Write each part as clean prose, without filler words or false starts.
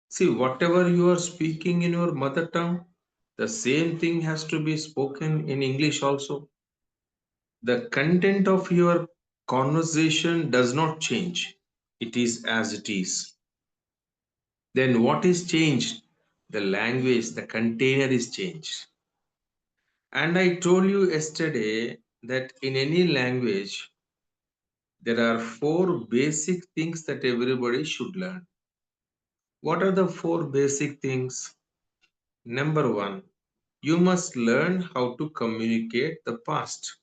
See, whatever you are speaking in your mother tongue, the same thing has to be spoken in English also. The content of your conversation does not change, it is as it is. Then what is changed? The language, the container is changed. And I told you yesterday that in any language, there are four basic things that everybody should learn. What are the four basic things? Number one, you must learn how to communicate the past.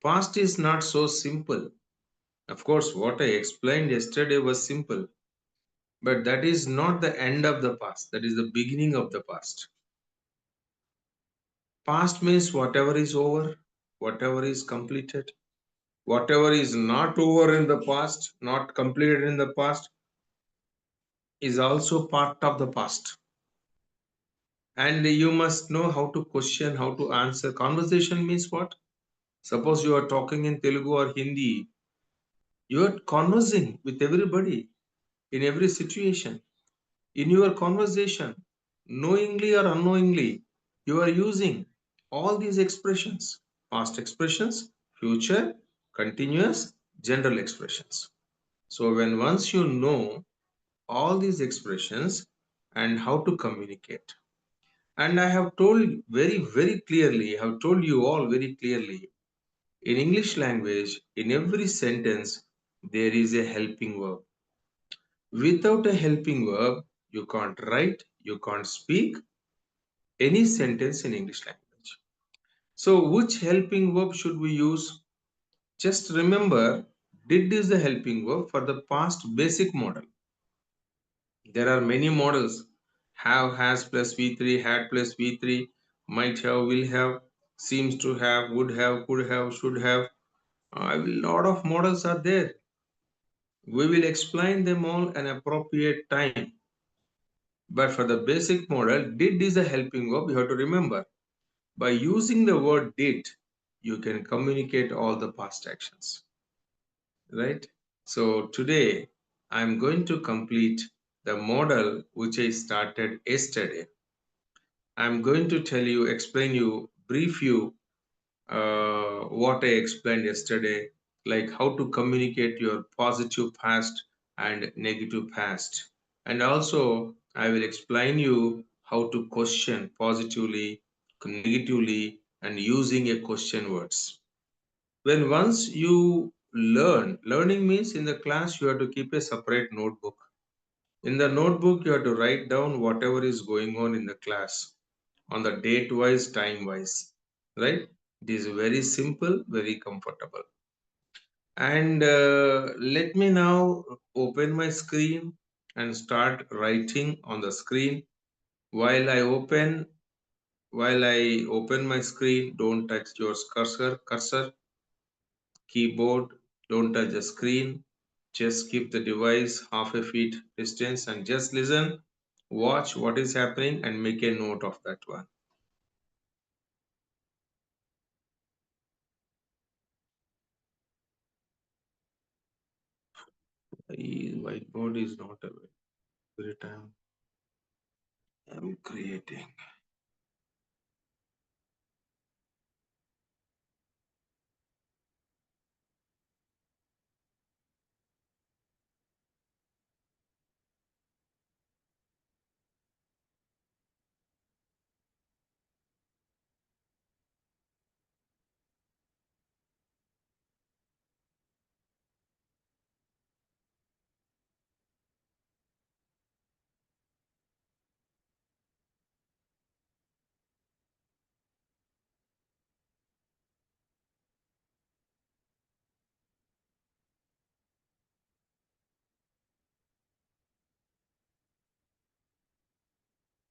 Past is not so simple. Of course, what I explained yesterday was simple, but that is not the end of the past. That is the beginning of the past. Past means whatever is over, whatever is completed, whatever is not over in the past, not completed in the past, is also part of the past. And you must know how to question, how to answer. Conversation means what? Suppose you are talking in Telugu or Hindi, you are conversing with everybody in every situation. In your conversation, knowingly or unknowingly, you are using all these expressions, past expressions, future, continuous, general expressions. So when once you know all these expressions and how to communicate, and I have told very clearly, I have told you all very clearly, in English language, in every sentence, there is a helping verb. Without a helping verb, you can't write, you can't speak any sentence in English language. So, which helping verb should we use? Just remember, did is the helping verb for the past basic model. There are many models: have, has plus V3, had plus V3, might have, will have, seems to have, would have, could have, should have. A lot of models are there. We will explain them all an appropriate time. But for the basic model, did is a helping verb. You have to remember, by using the word did, you can communicate all the past actions, right? So today, I'm going to complete the model which I started yesterday. I'm going to tell you, explain you, brief you what I explained yesterday, like how to communicate your positive past and negative past. And also, I will explain you how to question positively, negatively, and using a question words. When once you learning means in the class you have to keep a separate notebook. In the notebook, you have to write down whatever is going on in the class on the date wise, time wise, right? It is very simple, very comfortable. And let me now open my screen and start writing on the screen. While I open my screen, don't touch your cursor, keyboard, don't touch the screen. Just keep the device half a feet distance and just listen, watch what is happening and make a note of that one. The whiteboard is not available every time I'm creating.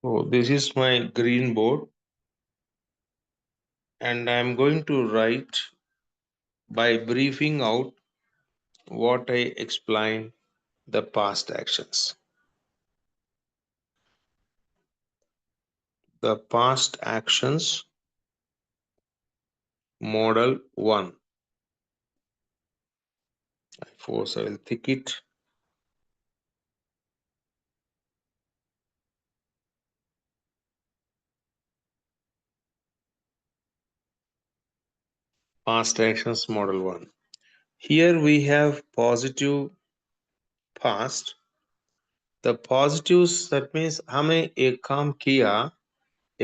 So this is my green board and I'm going to write by briefing out what I explained the past actions. The past actions model 1. Force I will tick it. Past actions model 1. Here we have positive past. The positives, that means हमने एक काम किया,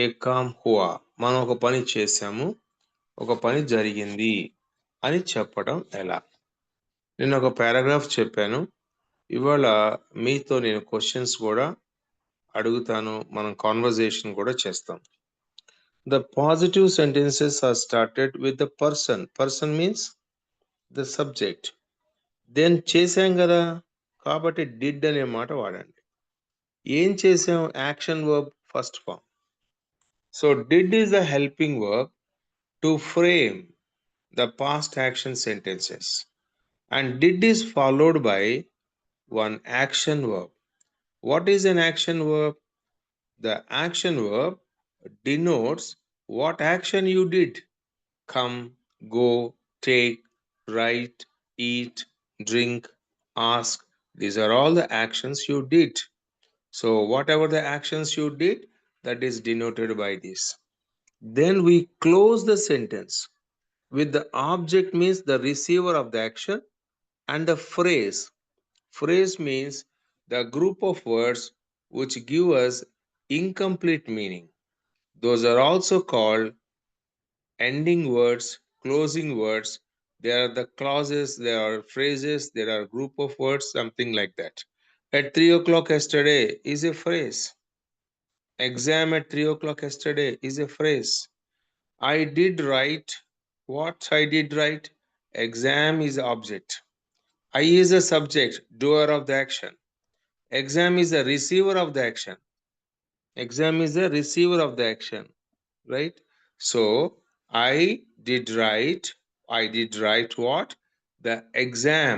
एक काम हुआ. మనం ఒక పని చేశాము, ఒక పని జరిగింది అని చెప్పడం ఎలా? నేను ఒక పారాగ్రాఫ్ చెప్పాను. ఇవాళ మీతో నేను క్వశ్చన్స్ కూడా అడుగుతాను, మనం కాన్వర్జేషన్ కూడా చేస్తాం. The positive sentences are started with the person. Person means the subject. Then చేశాం కదా, కాబట్టి did అనే మాట వాడండి. ఏం చేసాం? Action verb first form. So did is the helping verb to frame the past action sentences, and did is followed by one action verb. What is an action verb? The action verb denotes what action you did. Come, go, take, write, eat, drink, ask. These are all the actions you did. So whatever the actions you did, that is denoted by this. Then we close the sentence with the object, means the receiver of the action, and the phrase. Phrase means the group of words which give us incomplete meaning. Those are also called ending words, closing words. There are the clauses, there are phrases, there are group of words, something like that. At 3 o'clock yesterday is a phrase. Exam at 3 o'clock yesterday is a phrase. I did write. What I did write? Exam is object. I is a subject, doer of the action. Exam is a receiver of the action. Exam is a receiver of the action, right? So I did write. I did write what? The exam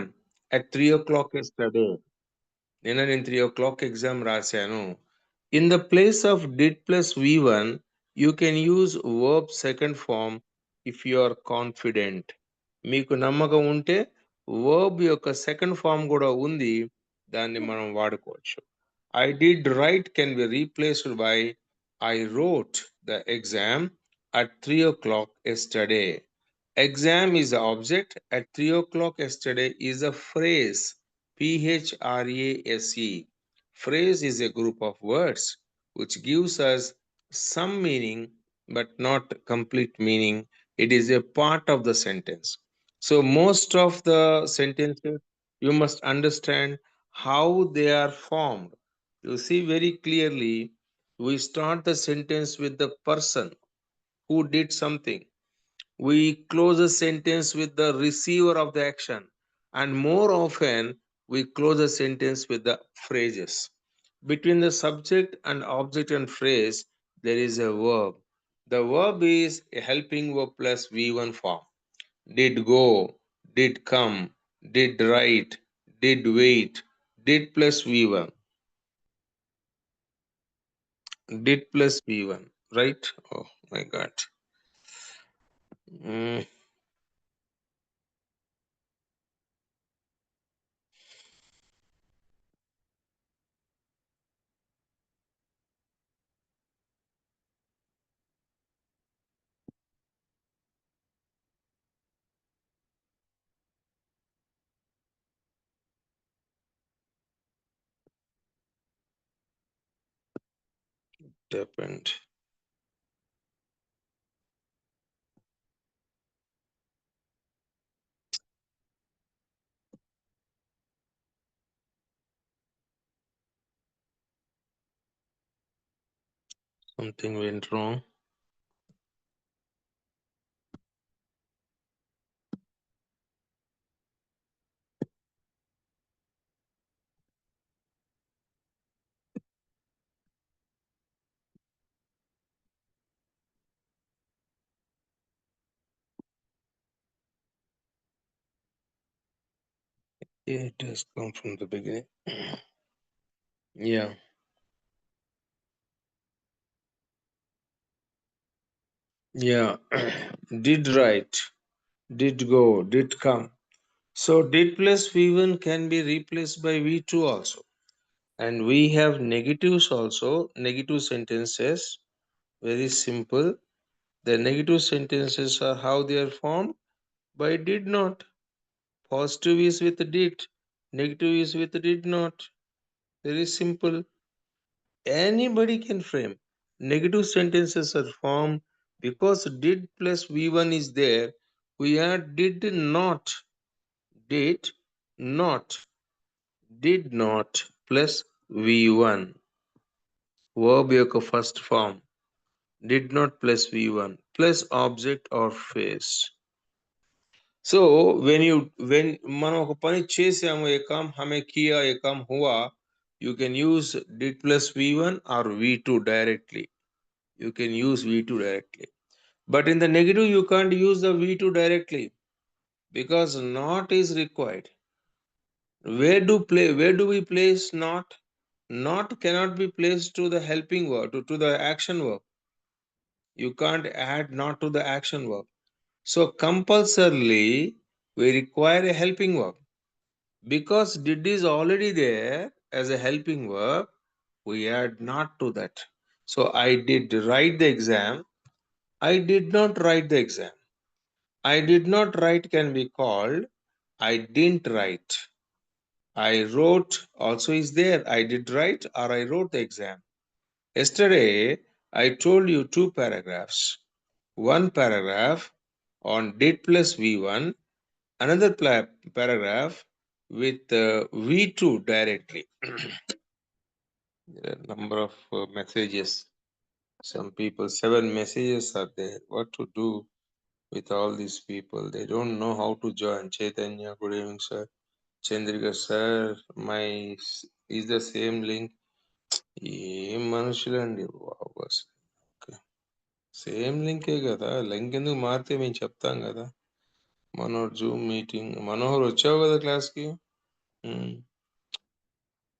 at 3 o'clock yesterday. నిన్న నేను 3 o'clock exam రాశాను. In the place of did plus V1, you can use verb second form if you are confident. మీకు నమ్మకం ఉంటే verb యొక్క second form కూడా ఉంది, దాన్ని మనం వాడుకోవచ్చు. I did write can be replaced by I wrote the exam at 3 o'clock yesterday. Exam is the object. At 3 o'clock yesterday is a phrase. Phrase. Phrase is a group of words which gives us some meaning but not complete meaning. It is a part of the sentence. So most of the sentences you must understand how they are formed. You see very clearly, we start the sentence with the person who did something. We close a sentence with the receiver of the action, and more often we close a sentence with the phrases. Between the subject and object and phrase, there is a verb. The verb is a helping verb plus V1 form. Did go, did come, did write, did wait, did plus V1. Did plus V1, right? Oh my God. Mm, it happened. Something went wrong. It has come from the beginning. Yeah. Yeah. Did write, did go, did come. So did plus V1 can be replaced by V2 also. And we have negatives also, negative sentences. Very simple. The negative sentences are how they are formed. by did not. Positive is with did, negative is with did not. Very simple. Anybody can frame. Negative sentences are formed because did plus V1 is there. We add did not, not, did not plus V1. Verb యొక్క first form. Did not plus V1 plus object or face. So when మనం ఒక పని చేసాము ఏ काम हमें किया ఏ काम हुआ, you can use did plus V1 or V2 directly. You can use V2 directly. But in the negative, you can't use the V2 directly because not is required. Where do we place not? Not cannot be placed to the helping verb, to the action verb. You can't add not to the action verb. So compulsorily we require a helping verb. Because did is already there as a helping verb, we add not to that. So I did write the exam. I did not write the exam. I did not write can be called I didn't write. I wrote also is there. I did write or I wrote the exam. Yesterday, I told you two paragraphs. One paragraph on did plus V1, another paragraph with V2 directly. There are a number of messages. Some people, 7 messages are there. What to do with all these people? They don't know how to join. Chaitanya, good evening, sir. Chandrika, sir, is the same link. ఏం మనుషులండి బాబు అసలు. Same లింకే కదా, link ఎందుకు మారితే మేము చెప్తాం కదా. Manohar Zoom meeting. Manohar వచ్చావు కదా క్లాస్కి.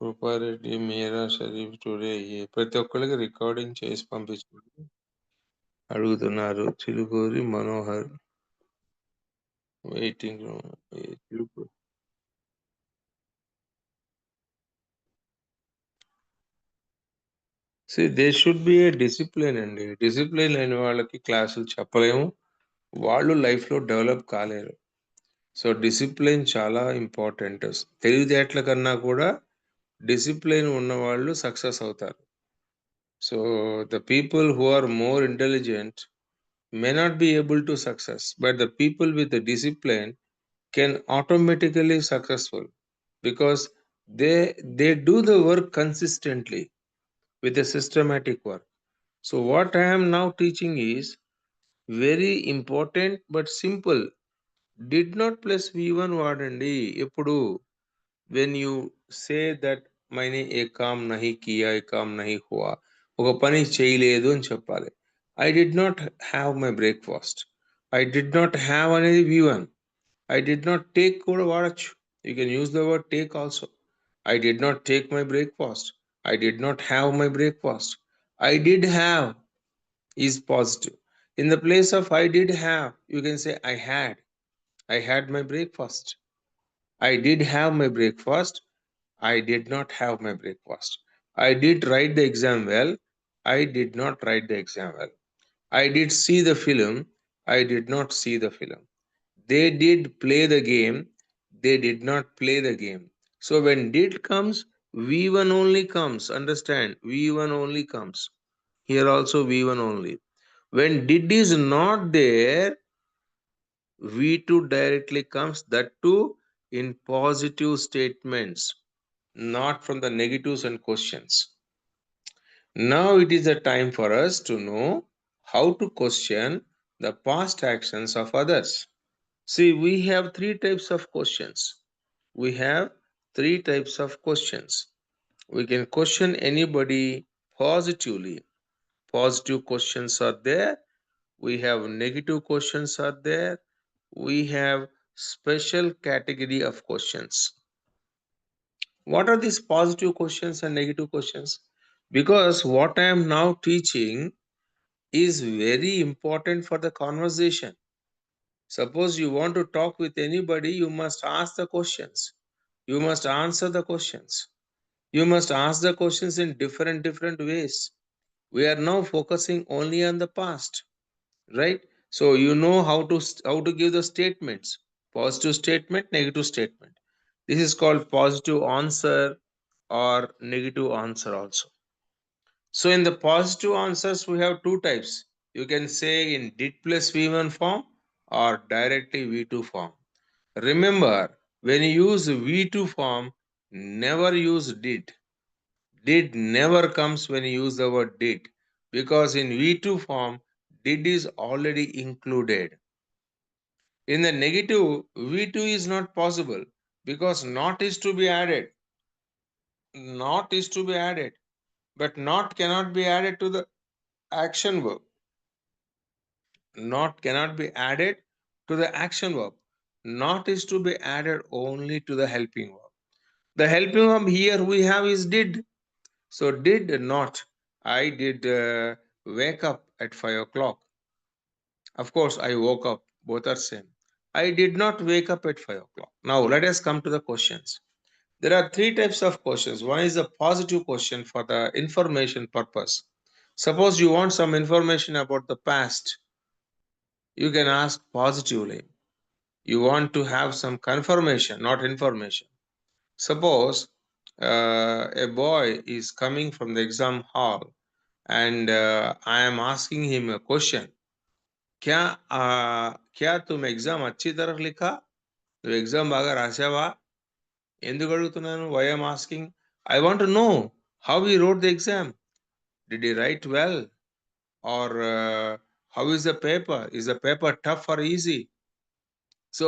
రూపారెడ్డి, మీరా, షరీఫ్ టుడే ప్రతి ఒక్కరికి రికార్డింగ్ చేసి పంపించమని అడుగుతున్నారు. Chilukuri Manohar waiting room. They should be a discipline అండి. డిసిప్లిన్ లేని వాళ్ళకి క్లాసులు చెప్పలేము, వాళ్ళు లైఫ్లో డెవలప్ కాలేరు. సో డిసిప్లిన్ చాలా ఇంపార్టెంట్. తెలివితేటల కన్నా కూడా డిసిప్లిన్ ఉన్న వాళ్ళు సక్సెస్ అవుతారు. So the people who are more intelligent may not be able to success, but the people with the discipline can automatically successful because they do the work consistently with a systematic work. So what I am now teaching is very important but simple. Did not plus V1 వాడండి ఎప్పుడు. when you say that मैंने एक काम नहीं किया, एक काम नहीं हुआ, ఒక పని చేయలేదు అని చెప్పాలి. I did not have my breakfast. I did not have అనేది V1. I did not take కూడా వాడచ్చు. You can use the word take also. I did not take my breakfast. I did not have my breakfast. I did have is positive. In the place of I did have, you can say I had. I had my breakfast. I did have my breakfast. I did not have my breakfast. I did write the exam well. I did not write the exam well. I did see the film. I did not see the film. They did play the game. They did not play the game. So when did comes, V1 only comes. Understand? V1 only comes. Here also V1 only. When did is not there, V2 directly comes, that too in positive statements, not from the negatives and questions. Now it is a time for us to know how to question the past actions of others. See, we have 3 types of questions. We have 3 types of questions. We can question anybody positively. Positive questions are there. We have negative questions are there. We have special category of questions. What are these positive questions and negative questions? Because what I am now teaching is very important for the conversation. Suppose you want to talk with anybody, you must ask the questions. You must answer the questions. You must ask the questions in different ways. We are now focusing only on the past, right? So you know how to give the statements: positive statement, negative statement. This is called positive answer or negative answer also. So in the positive answers, we have two types. You can say in did plus V1 form or directly V2 form. Remember, when you use V2 form, never use did. Did never comes when you use the word did, because in V2 form, did is already included. In the negative, V2 is not possible because not is to be added. Not is to be added, but not cannot be added to the action verb. Not cannot be added to the action verb. Not is to be added only to the helping verb. The helping verb here we have is did. So did not. I did wake up at 5 o'clock. Of course, I woke up. Both are same. I did not wake up at 5 o'clock. Now let us come to the questions. There are three types of questions. One is a positive question for the information purpose. Suppose you want some information about the past, you can ask positively. You want to have some confirmation, not information. Suppose a boy is coming from the exam hall and I am asking him a question. क्या तुम exam अच्छी तरह लिखा? तो exam బాగా రాసావా? ఎందుకు అడుగుతున్నాను? Why I am asking? I want to know how he wrote the exam. Did he write well? Or how is the paper? Is the paper tough or easy? So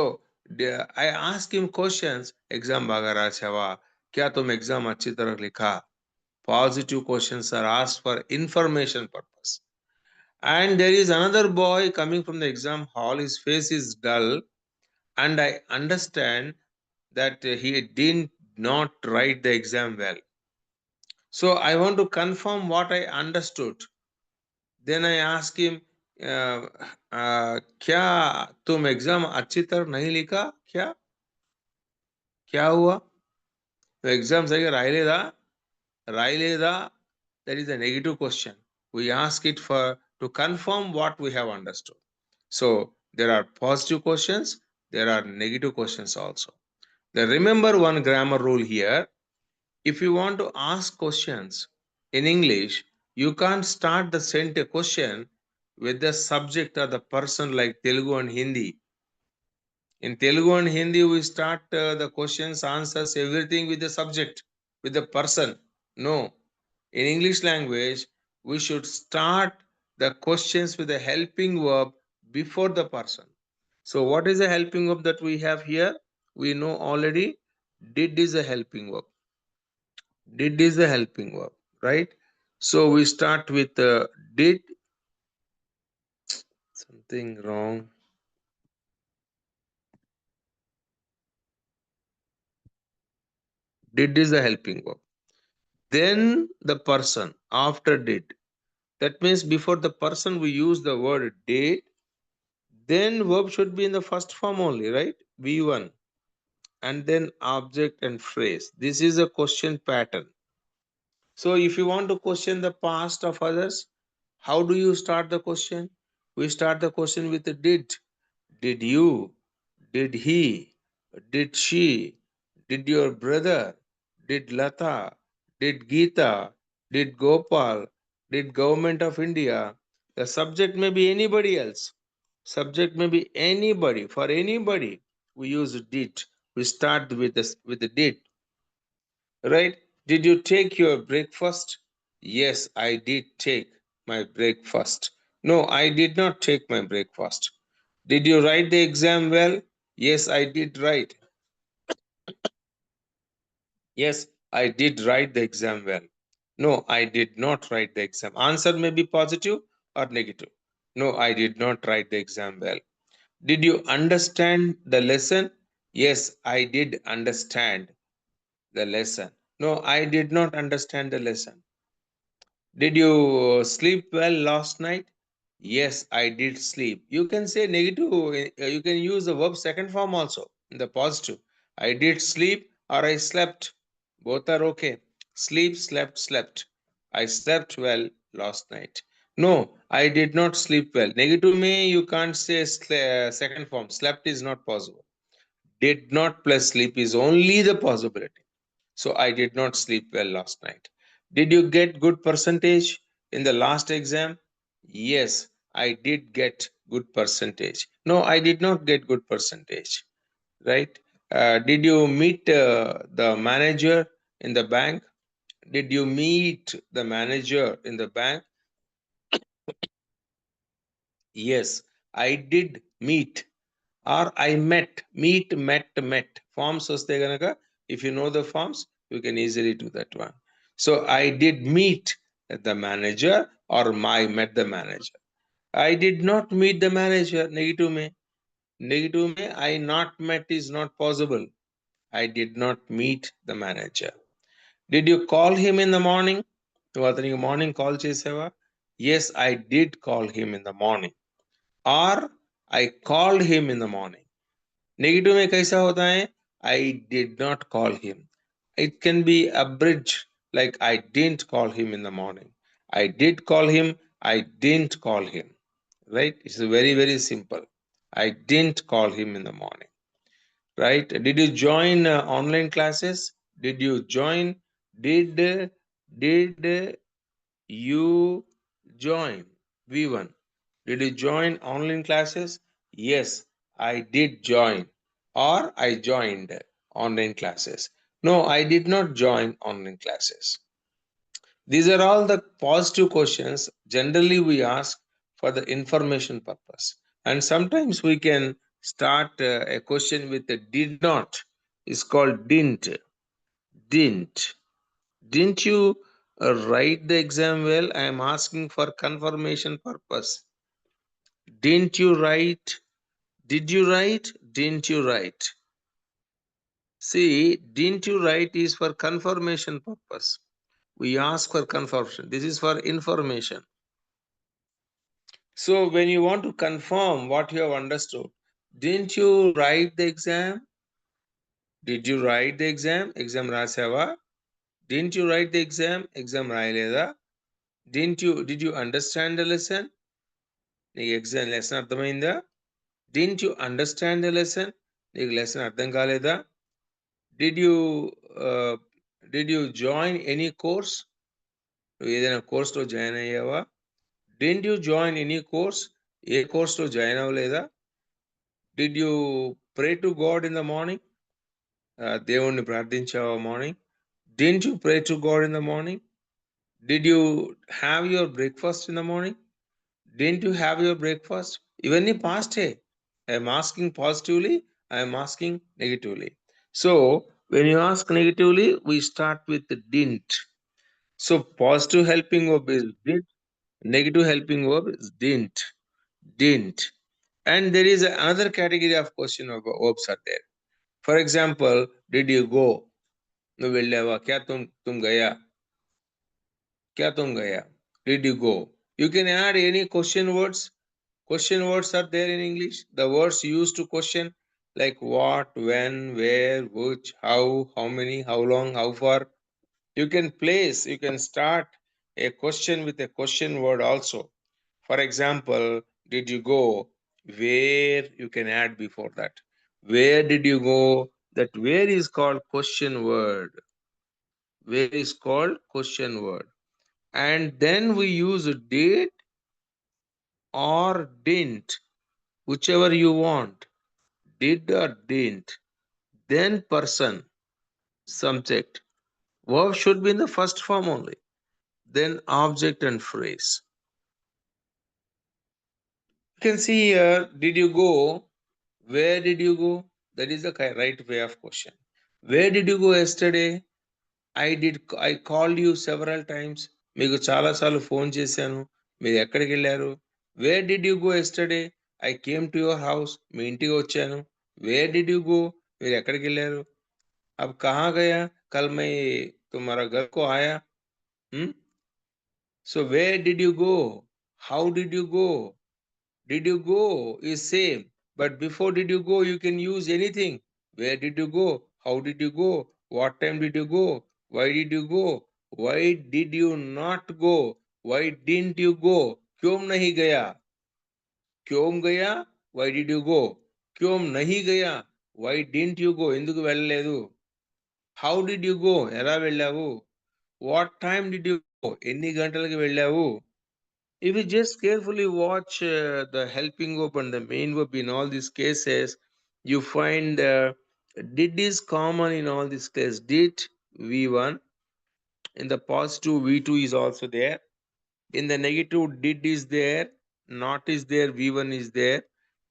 I ask him questions. Exam బాగా రాసావా? क्या तुम exam अच्छी तरह लिखा? Positive questions are asked for information purpose. And there is another boy coming from the exam hall. His face is dull, and I understand that he did not write the exam well. So I want to confirm what I understood. Then I ask him, क्या तुम exam अच्छी तरह नहीं लिखा? क्या हुआ? तो exam सही रायलेदा? रायलेदा? That is a negative question. We ask it for to confirm what we have understood. So there are positive questions, there are negative questions also. Then remember one grammar rule here. If you want to ask questions in English, you can't start the sentence question with the subject or the person like Telugu and Hindi. In Telugu and Hindi, we start the questions, answers, everything with the subject, with the person. No. In English language, we should start the questions with a helping verb before the person. So what is the helping verb that we have here? We know already. Did is a helping verb. Did is a helping verb, right? So we start with did. Something wrong. Did is a helping verb. Then the person after did. That means before the person we use the word did, then verb should be in the first form only, right? V1. And then object and phrase. This is a question pattern. So if you want to question the past of others, how do you start the question? We start the question with the did. Did you? Did he? Did she? Did your brother? Did Lata? Did Geeta? Did Gopal? Did Government of India? The subject may be anybody else. Subject may be anybody. For anybody, we use did. We start with the did. Right? Did you take your breakfast? Yes, I did take my breakfast. No, I did not take my breakfast. Did you write the exam well? Yes, I did write. Yes, I did write the exam well. No, I did not write the exam. Answer may be positive or negative. No, I did not write the exam well. Did you understand the lesson? Yes, I did understand the lesson. No, I did not understand the lesson. Did you sleep well last night? Yes, I did sleep. You can say negative, you can use the verb second form also in the positive. I did sleep or I slept. Both are okay. Sleep, slept, slept. I slept well last night. No, I did not sleep well. Negative may you can't say second form. Slept is not possible. Did not plus sleep is only the possibility. So I did not sleep well last night. Did you get good percentage in the last exam? Yes, I did get good percentage. No, I did not get good percentage. Right? Did you meet the manager in the bank? Did you meet the manager in the bank? Yes, I did meet or I met. Meet, met. Forms వస్తే గనక if you know the forms, you can easily do that one. So I did meet the manager or I met the manager. I did not meet the manager. Negative may. Negative may I not met is not possible. I did not meet the manager. Did you call him in the morning? నువ్వు అతనికి morning call చేసావా? Yes, I did call him in the morning. Or I called him in the morning. Negative में कैसा होता है? I did not call him. It can be a bridge, like I didn't call him in the morning. I did call him, I didn't call him. Right? It's very, very simple. I didn't call him in the morning. Right? Did you join online classes? Did you join? Did you join? V1. Did you join online classes? Yes, I did join or I joined online classes. No, I did not join online classes. These are all the positive questions. Generally, we ask for the information purpose. And sometimes we can start a question with a did not. It's called didn't. Didn't. Didn't you write the exam well? I am asking for confirmation purpose. Didn't you write? Did you write? Didn't you write? See, didn't you write is for confirmation purpose. We ask for confirmation. This is for information. So when you want to confirm what you have understood, didn't you write the exam? Did you write the exam? Exam rasava? Didn't you write the exam? Exam రాయలేదా? Did you understand the lesson? నీకు exam lesson అర్థమైందా? Didn't you understand the lesson? నీకు lesson అర్థం కాలేదా? Did you join any course? నువ్వు ఏదైనా కోర్స్లో join అయ్యావా? Didn't you join any course? ఏ కోర్స్లో జాయిన్ అవ్వలేదా? Did you pray to God in the morning? దేవుణ్ణి ప్రార్థించావా morning? Didn't you pray to God in the morning? Did you have your breakfast in the morning? Didn't you have your breakfast? ఇవన్నీ paste. I am asking positively, I am asking negatively. So when you ask negatively, we start with the didn't. So positive helping verb is did, negative helping verb is didn't. Didn't. And there is another category of question verbs are there. For example, did you go? నువ్వు వెళ్ళావా? क्या तुम गया? क्या तुम गया? Did you go? You can add any question words. Question words are there in English. The words used to question, like what, when, where, which, how many, how long, how far. You can place, you can start a question with a question word also. For example, did you go? Where, you can add before that. Where did you go? That where is called question word. Where is called question word. And then we use did or didn't, whichever you want. Did or didn't. Then person, subject. Verb should be in the first form only. Then object and phrase. You can see here, did you go? Where did you go? That is the right way of question. Where did you go yesterday? I called you several times. మీకు చాలాసార్లు phone చేశాను. మీరు ఎక్కడికి వెళ్ళారు? Where did you go yesterday? I came to your house. మీ ఇంటికి వచ్చాను. Where did you go? మీరు ఎక్కడికి వెళ్ళారు? अब कहाँ गया? कल मैं तुम्हारा घर को आया. So where did you go? How did you go? Did you go is same, but before did you go you can use anything. Where did you go? How did you go? What time did you go? Why did you go? Why did you not go? Why didn't you go? क्यों नहीं गया? क्यों गया? Why did you go? क्यों नहीं गया? Why didn't you go? ఎందుకు వెళ్ళలేదు? How did you go? ఎలా వెళ్ళావు? What time did you go? ఎన్ని గంటలకు వెళ్ళావు? If you just carefully watch the helping verb and the main verb in all these cases, you find did is common in all these cases. Did V1, in the positive V2 is also there. In the negative, did is there, not is there, V1 is there.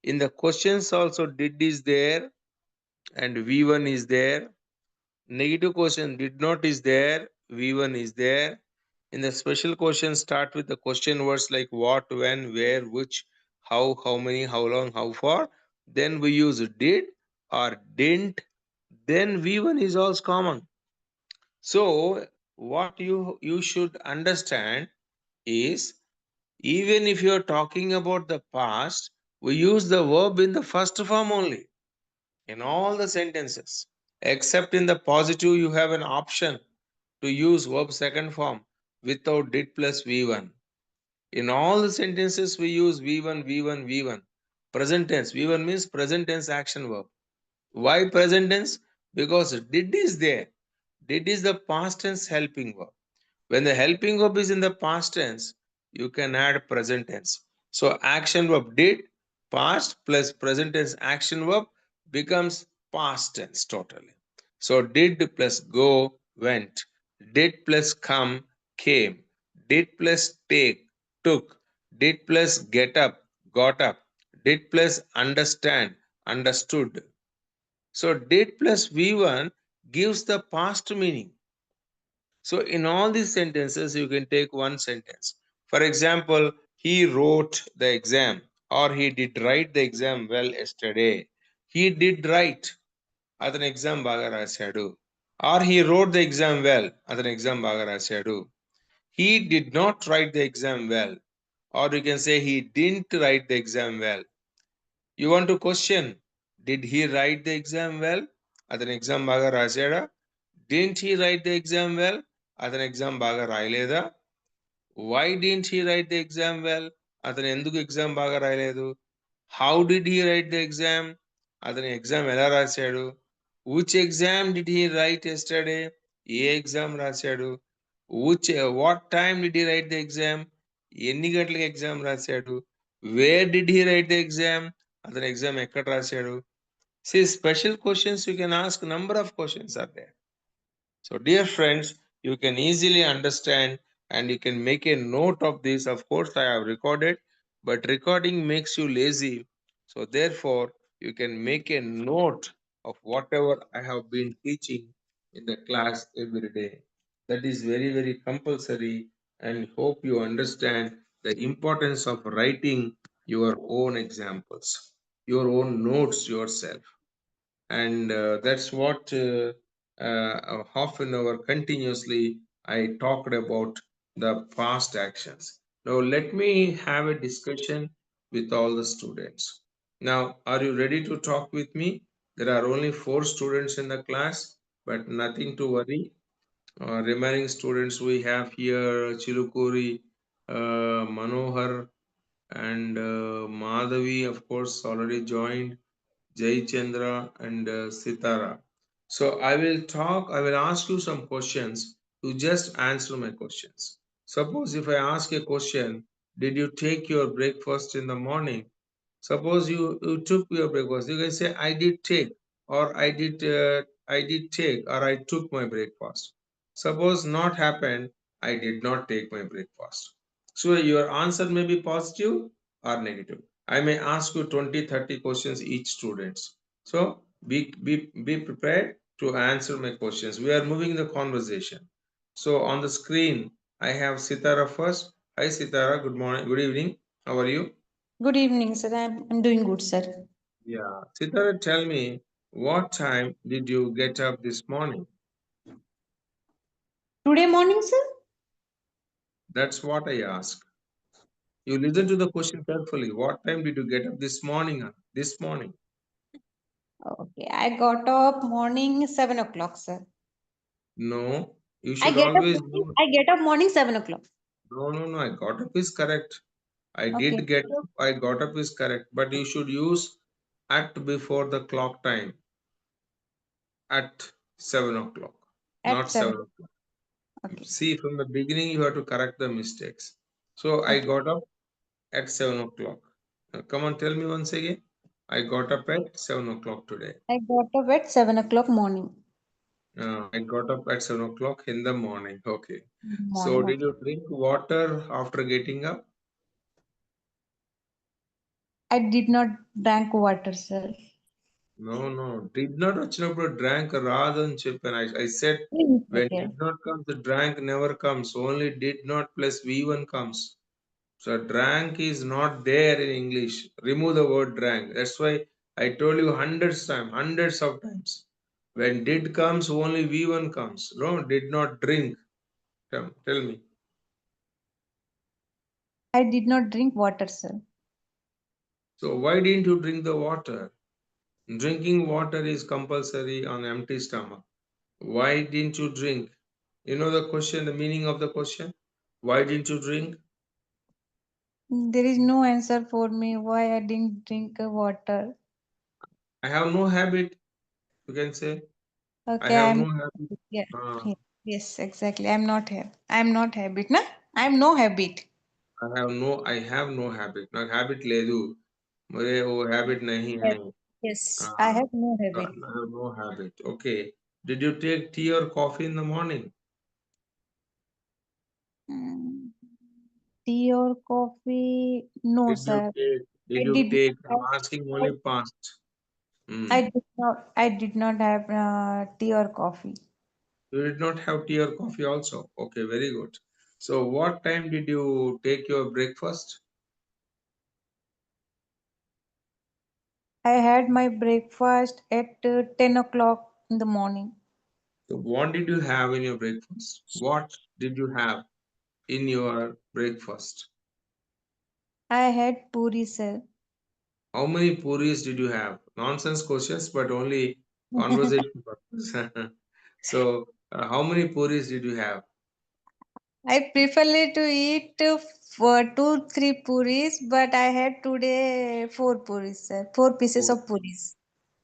In the questions also, did is there and V1 is there. Negative question, did not is there, V1 is there. In the special question, start with the question words like what, when, where, which, how many, how long, how far. Then we use did or didn't. Then V1 is also common. So what you should understand is, even if you are talking about the past, we use the verb in the first form only in all the sentences. Except in the positive, you have an option to use verb second form without did plus V1. In all the sentences, we use V1, V1, V1. Present tense. V1 means present tense action verb. Why present tense? Because did is there. Did is the past tense helping verb. When the helping verb is in the past tense, you can add present tense. So action verb did, past plus present tense action verb becomes past tense totally. So did plus go, went. Did plus come, came. Did plus take, took. Did plus get up, got up. Did plus understand, understood. So did plus V1 gives the past meaning. So in all these sentences, you can take one sentence. For example, he wrote the exam, or he did write the exam well yesterday. He did write. అతను exam బాగా రాశాడు. Or he wrote the exam well. అతను exam బాగా రాశాడు. He did not write the exam well. Or you can say he didn't write the exam well. You want to question, did he write the exam well? అతను exam బాగా రాశాడా? Didn't he write the exam well? అతను exam బాగా రాయలేదా? Why didn't he write the exam well? అతను ఎందుకు exam బాగా రాయలేదు? How did he write the exam? అతను exam ఎలా రాశాడు? Which exam did he write yesterday? A exam రాశాడు? What time did he write the exam? ఎన్ని గంటలకు ఎగ్జామ్ రాశాడు? Where did he write the exam? అతను ఎగ్జామ్ ఎక్కడ రాశాడు? See, special questions you can ask, number of questions are there. So dear friends, you can easily understand and you can make a note of this. Of course, I have recorded, but recording makes you lazy. So therefore, you can make a note of whatever I have been teaching in the class every day. That is very, very compulsory, and hope you understand the importance of writing your own examples, your own notes yourself. And that's what half an hour continuously I talked about the past actions. Now let me have a discussion with all the students. Now, are you ready to talk with me? There are only 4 students in the class, but nothing to worry. Remaining students we have here Chilukuri, Manohar, and Madhavi, of course, already joined. Jai Chandra and Sitara. So I will ask you some questions. You just answer my questions. Suppose if I ask a question, did you take your breakfast in the morning? Suppose you took your breakfast. You can say I did take, or I did take, or I took my breakfast. Suppose not happened, I did not take my breakfast. So your answer may be positive or negative. I may ask you 20, 30 questions each students. So be prepared to answer my questions. We are moving the conversation. So on the screen, I have Sitara first. Hi Sitara, good morning, good evening. How are you? Good evening, sir. I'm doing good, sir. Yeah. Sitara, tell me, what time did you get up this morning? Today morning, sir? That's what I ask. You listen to the question carefully. What time did you get up this morning? This morning? Okay, I got up morning 7 o'clock, sir. No, you I should get up always morning, know. I get up morning 7 o'clock. No, no, no. I got up is correct. I Okay. did get up, I got up is correct, but you should use at before the clock time at 7 o'clock, At not 7. 7 o'clock. Okay. See, from the beginning, you have to correct the mistakes. So I Okay. got up at 7 o'clock. Now, come on, tell me once again. I got up at 7 o'clock today. I got up at 7 o'clock morning. I got up at 7 o'clock in the morning. Okay. So Morning. did Okay. you drink water after getting up? I did not drank water, sir. No, no. Did not వచ్చినప్పుడు drank రాదని చెప్పాను. I said when Okay. did not comes, the drank never comes. Only did not plus V1 comes. So drank is not there in English. Remove the word drank. That's why I told you hundreds of times. When did comes, only V1 comes. No, did not drink. Tell me. I did not drink water, sir. So why didn't you drink the water? Drinking water is compulsory on empty stomach. Why didn't you drink? You know the question, the meaning of the question? Why didn't you drink? There is no answer for me why I didn't drink water. I have no habit, you can say. I Okay, have I'm no habit. yeah. Uh, Yes, exactly. I'm not habit, na? I'm no habit. I have no habit. నాకు habit లేదు. मुझे वो habit नहीं Yes, है. yes. I Uh, have no I habit. have no habit. Okay. Did you take tea or coffee in the morning? Mm, tea or coffee? No, Did you sir. take? I Did you did take? not I'm asking I, only past. I Hmm. did not I did not have tea or coffee. You did not have tea or coffee also. Okay, very good. So what time did you take your breakfast? I had my breakfast at 10 o'clock in the morning. So what did you have in your breakfast? What did you have in your breakfast? I had puri, sir. How many puris did you have? Nonsense questions, but only conversation purpose. So how many puris did you have? I prefer to eat for 2, 3 puris, but I had today 4 puris, sir. 4 pieces Four. of puris.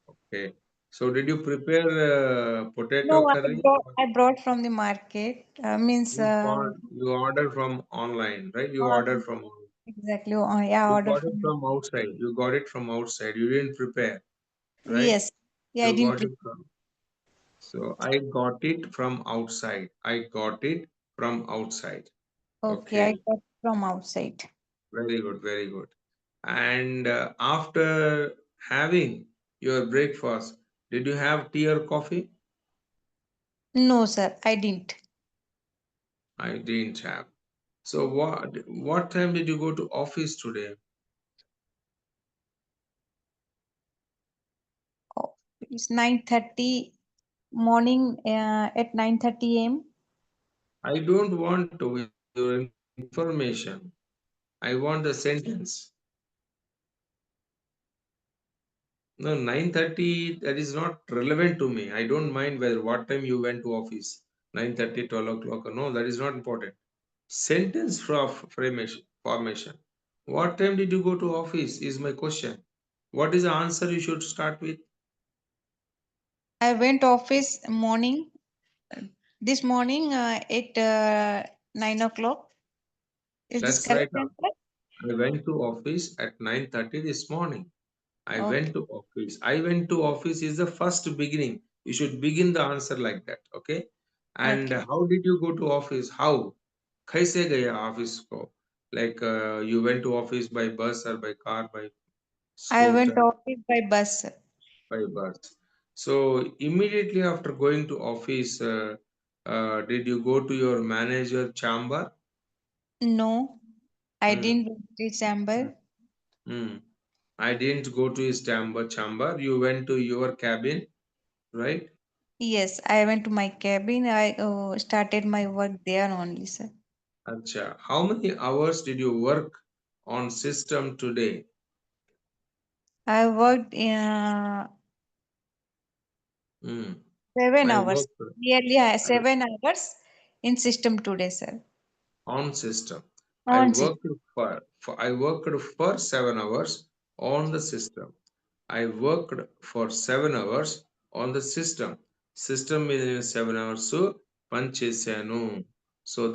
Okay. So did you prepare potato No, curry? I brought from the market. Means You order from online, right? You order on from exactly. Yeah, you order got it from. from outside. You got it from outside. You didn't prepare, right? Yes. Yeah, I You didn't. got it from. So I got it from outside. I got it from outside. Okay, I Okay. got from outside. Very good. Very good. And after having your breakfast, did you have tea or coffee? No, sir, I didn't. I didn't have. So what time did you go to office today? Oh, it's 9:30 morning. At 9:30 a.m. I don't want to your information. I want the sentence. No, 9:30, that is not relevant to me. I don't mind whether what time you went to office. 9:30, 12 o'clock. No, that is not important. Sentence formation. What time did you go to office is my question. What is the answer you should start with? I went office morning. This morning at 9 o'clock. Is this That's right. correct answer? I went to office at 9:30 this morning. I Okay. went to office. I went to office is the first beginning. You should begin the answer like that. Okay. And Okay. how did you go to office? How? कैसे गया office को? Like you went to office by bus or by car, by I went scooter, office by bus. by bus. So immediately after going to office, did you go to your manager chamber? No, I Hmm. didn't reach Amber. Hmm. I didn't go to his chamber. You went to your cabin, right? Yes, I went to my cabin. I started my work there only, sir. Acha. How many hours did you work on system today? I worked Hmm. 7 hours, I nearly 7 hours in system today, sir. on system. I అవును sir. worked I worked for 7 hours on the system. I worked for 7 hours on the system. System మీద నేను 7 hours పని చేశాను. So